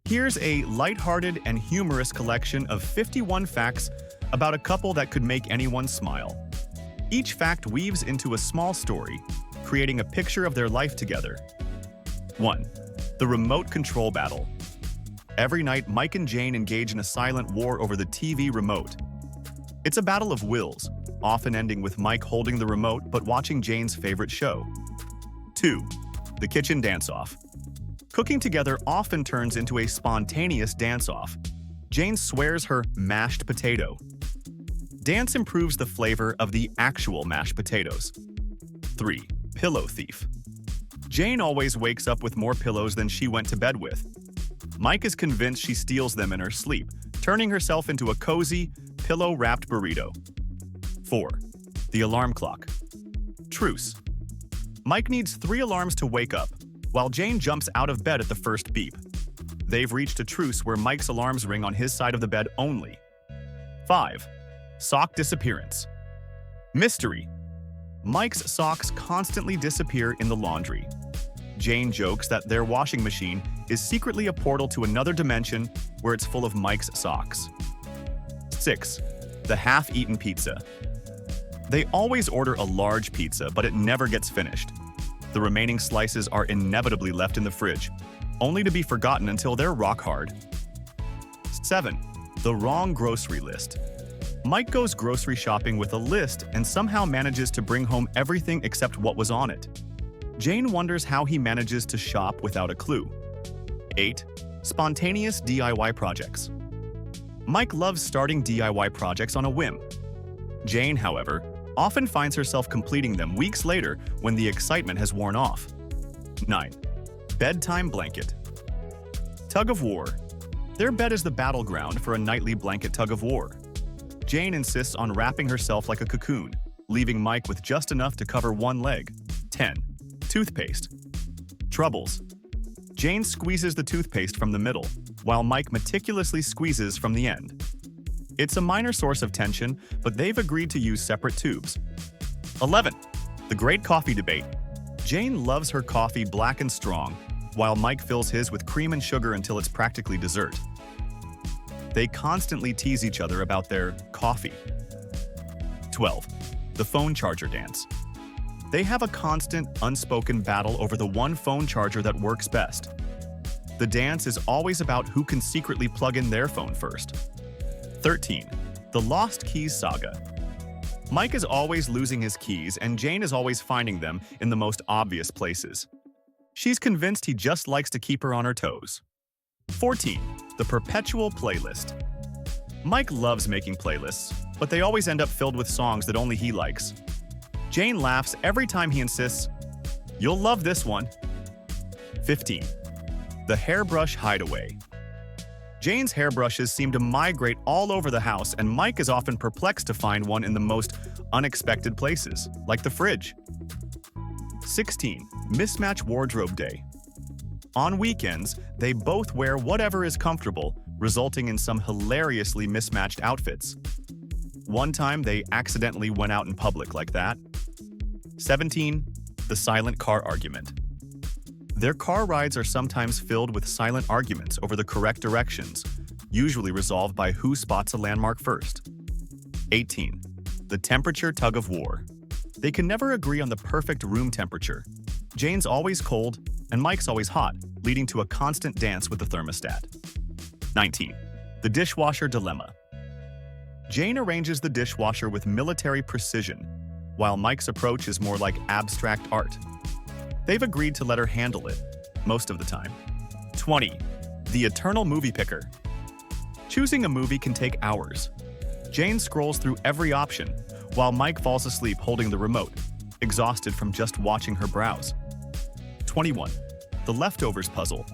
Here's a lighthearted and humorous collection of 51 facts about a couple that could make anyone smile. Each fact weaves into a small story, creating a picture of their life together. 1. The remote control battle. Every night, Mike and Jane engage in a silent war over the TV remote. It's a battle of wills, often ending with Mike holding the remote but watching Jane's favorite show. 2. The kitchen dance-off. Cooking together often turns into a spontaneous dance-off. Jane swears her mashed potato. Dance improves the flavor of the actual mashed potatoes. 3. Pillow thief. Jane always wakes up with more pillows than she went to bed with. Mike is convinced she steals them in her sleep, turning herself into a cozy, pillow-wrapped burrito. 4. The alarm clock. Truce. Mike needs 3 alarms to wake up, while Jane jumps out of bed at the first beep. They've reached a truce where Mike's alarms ring on his side of the bed only. 5. Sock disappearance. Mystery. Mike's socks constantly disappear in the laundry. Jane jokes that their washing machine is secretly a portal to another dimension where it's full of Mike's socks. 6. The half-eaten pizza. They always order a large pizza, but it never gets finished. The remaining slices are inevitably left in the fridge, only to be forgotten until they're rock hard. 7. The wrong grocery list. Mike goes grocery shopping with a list and somehow manages to bring home everything except what was on it. Jane wonders how he manages to shop without a clue. 8. Spontaneous DIY projects. Mike loves starting DIY projects on a whim. Jane, however, often finds herself completing them weeks later when the excitement has worn off. 9. Bedtime blanket. Tug of war. Their bed is the battleground for a nightly blanket tug of war. Jane insists on wrapping herself like a cocoon, leaving Mike with just enough to cover one leg. 10. Toothpaste. Troubles. Jane squeezes the toothpaste from the middle, while Mike meticulously squeezes from the end. It's a minor source of tension, but they've agreed to use separate tubes. 11. The great coffee debate. Jane loves her coffee black and strong, while Mike fills his with cream and sugar until it's practically dessert. They constantly tease each other about their coffee. 12. The phone charger dance. They have a constant, unspoken battle over the one phone charger that works best. The dance is always about who can secretly plug in their phone first. 13. The lost keys saga. Mike is always losing his keys, and Jane is always finding them in the most obvious places. She's convinced he just likes to keep her on her toes. 14. The perpetual playlist. Mike loves making playlists, but they always end up filled with songs that only he likes. Jane laughs every time he insists, "You'll love this one." 15. The hairbrush hideaway. Jane's hairbrushes seem to migrate all over the house, and Mike is often perplexed to find one in the most unexpected places, like the fridge. 16. Mismatch wardrobe day. On weekends, they both wear whatever is comfortable, resulting in some hilariously mismatched outfits. One time, they accidentally went out in public like that. 17. The silent car argument. Their car rides are sometimes filled with silent arguments over the correct directions, usually resolved by who spots a landmark first. 18. The temperature tug of war. They can never agree on the perfect room temperature. Jane's always cold, and Mike's always hot, leading to a constant dance with the thermostat. 19. The dishwasher dilemma. Jane arranges the dishwasher with military precision, while Mike's approach is more like abstract art. They've agreed to let her handle it, most of the time. 20. The eternal movie picker. Choosing a movie can take hours. Jane scrolls through every option, while Mike falls asleep holding the remote, exhausted from just watching her browse. 21. The leftovers puzzle.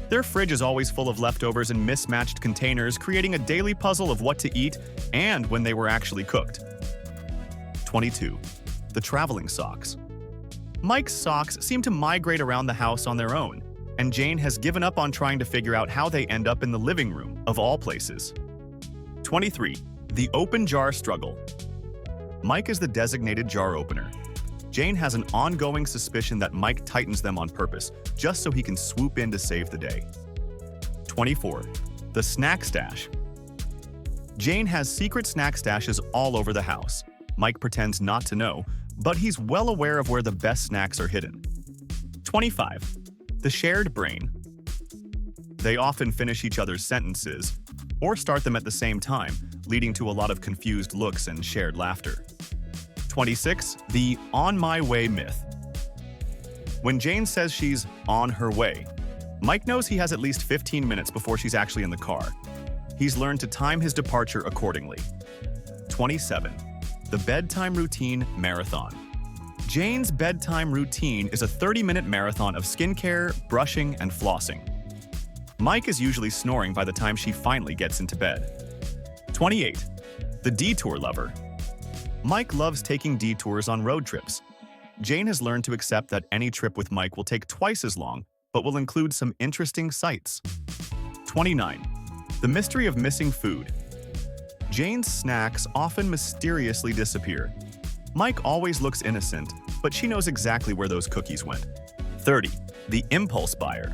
Their fridge is always full of leftovers in mismatched containers, creating a daily puzzle of what to eat and when they were actually cooked. 22. The traveling socks. Mike's socks seem to migrate around the house on their own, and Jane has given up on trying to figure out how they end up in the living room, of all places. 23. The open jar struggle. Mike is the designated jar opener. Jane has an ongoing suspicion that Mike tightens them on purpose, just so he can swoop in to save the day. 24. The snack stash. Jane has secret snack stashes all over the house. Mike pretends not to know, but he's well aware of where the best snacks are hidden. 25. The shared brain. They often finish each other's sentences, or start them at the same time, leading to a lot of confused looks and shared laughter. 26. The on my way myth. When Jane says she's on her way, Mike knows he has at least 15 minutes before she's actually in the car. He's learned to time his departure accordingly. 27. The bedtime routine marathon. Jane's bedtime routine is a 30-minute marathon of skincare, brushing, and flossing. Mike is usually snoring by the time she finally gets into bed. 28. The detour lover. Mike loves taking detours on road trips. Jane has learned to accept that any trip with Mike will take twice as long, but will include some interesting sights. 29. The mystery of missing food. Jane's snacks often mysteriously disappear. Mike always looks innocent, but she knows exactly where those cookies went. 30. The impulse buyer.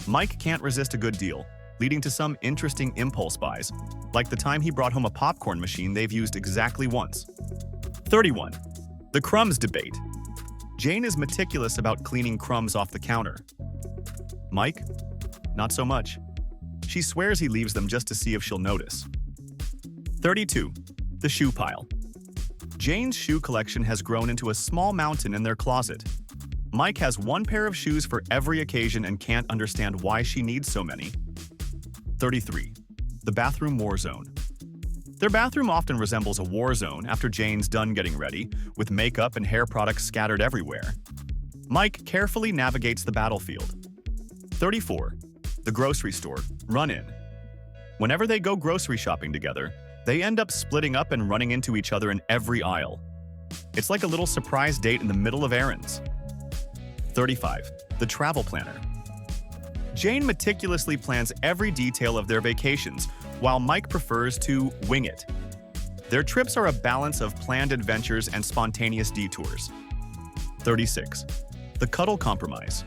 Mike can't resist a good deal, leading to some interesting impulse buys, like the time he brought home a popcorn machine they've used exactly once. 31. The crumbs debate. Jane is meticulous about cleaning crumbs off the counter. Mike? Not so much. She swears he leaves them just to see if she'll notice. 32. The shoe pile. Jane's shoe collection has grown into a small mountain in their closet. Mike has one pair of shoes for every occasion and can't understand why she needs so many. 33. The bathroom war zone. Their bathroom often resembles a war zone after Jane's done getting ready, with makeup and hair products scattered everywhere. Mike carefully navigates the battlefield. 34. The grocery store run-in. Whenever they go grocery shopping together, they end up splitting up and running into each other in every aisle. It's like a little surprise date in the middle of errands. 35. The travel planner. Jane meticulously plans every detail of their vacations, while Mike prefers to wing it. Their trips are a balance of planned adventures and spontaneous detours. 36. The cuddle compromise.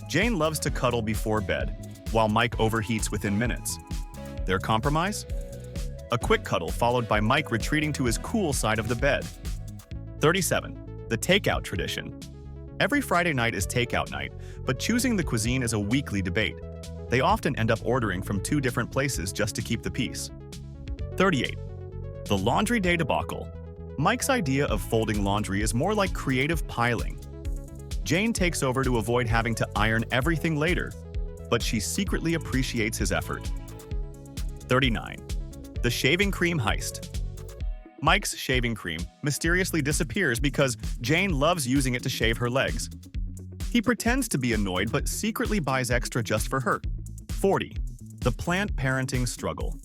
Jane loves to cuddle before bed, while Mike overheats within minutes. Their compromise? A quick cuddle followed by Mike retreating to his cool side of the bed. 37. The takeout tradition. Every Friday night is takeout night, but choosing the cuisine is a weekly debate. They often end up ordering from 2 different places just to keep the peace. 38. The laundry day debacle. Mike's idea of folding laundry is more like creative piling. Jane takes over to avoid having to iron everything later, but she secretly appreciates his effort. 39. The shaving cream heist. Mike's shaving cream mysteriously disappears because Jane loves using it to shave her legs. He pretends to be annoyed but secretly buys extra just for her. 40. The plant parenting struggle.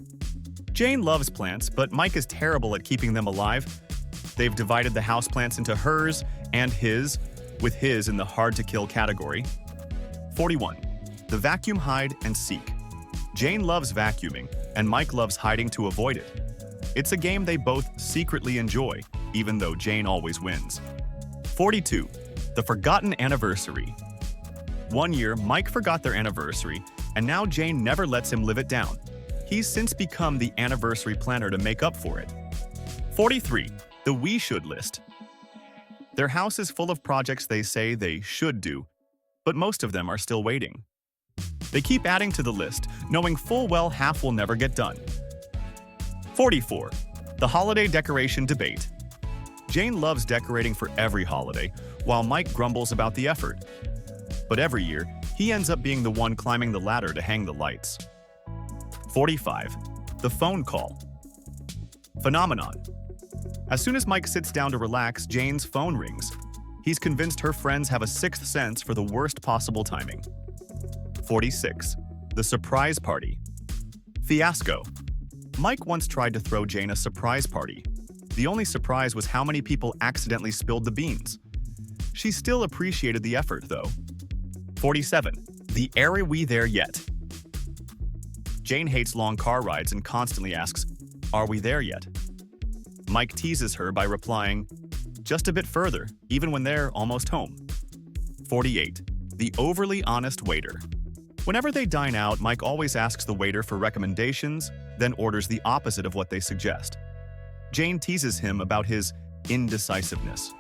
Jane loves plants, but Mike is terrible at keeping them alive. They've divided the houseplants into hers and his, with his in the hard-to-kill category. 41. The vacuum hide and seek. Jane loves vacuuming, and Mike loves hiding to avoid it. It's a game they both secretly enjoy, even though Jane always wins. 42. The forgotten anniversary. One year, Mike forgot their anniversary, and now Jane never lets him live it down. He's since become the anniversary planner to make up for it. 43. The we should list. Their house is full of projects they say they should do, but most of them are still waiting. They keep adding to the list, knowing full well half will never get done. 44. The holiday decoration debate. Jane loves decorating for every holiday, while Mike grumbles about the effort. But every year, he ends up being the one climbing the ladder to hang the lights. 45. The phone call. Phenomenon. As soon as Mike sits down to relax, Jane's phone rings. He's convinced her friends have a sixth sense for the worst possible timing. 46. The surprise party. Fiasco. Mike once tried to throw Jane a surprise party. The only surprise was how many people accidentally spilled the beans. She still appreciated the effort, though. 47. The are we there yet? Jane hates long car rides and constantly asks, "Are we there yet?" Mike teases her by replying, "Just a bit further, even when they're almost home." 48. The overly honest waiter. Whenever they dine out, Mike always asks the waiter for recommendations, then orders the opposite of what they suggest. Jane teases him about his indecisiveness.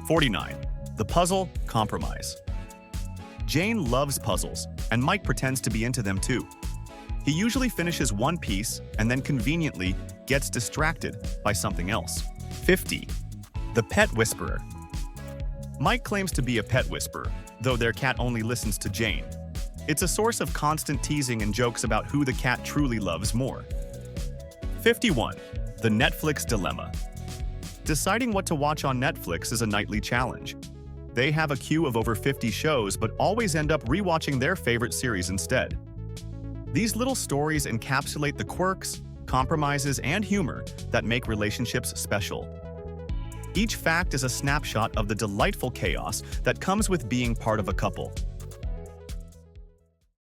49. The puzzle compromise. Jane loves puzzles, and Mike pretends to be into them too. He usually finishes one piece and then conveniently gets distracted by something else. 50. The pet whisperer. Mike claims to be a pet whisperer, though their cat only listens to Jane. It's a source of constant teasing and jokes about who the cat truly loves more. 51. The Netflix dilemma. Deciding what to watch on Netflix is a nightly challenge. They have a queue of over 50 shows but always end up rewatching their favorite series instead. These little stories encapsulate the quirks, compromises, and humor that make relationships special. Each fact is a snapshot of the delightful chaos that comes with being part of a couple.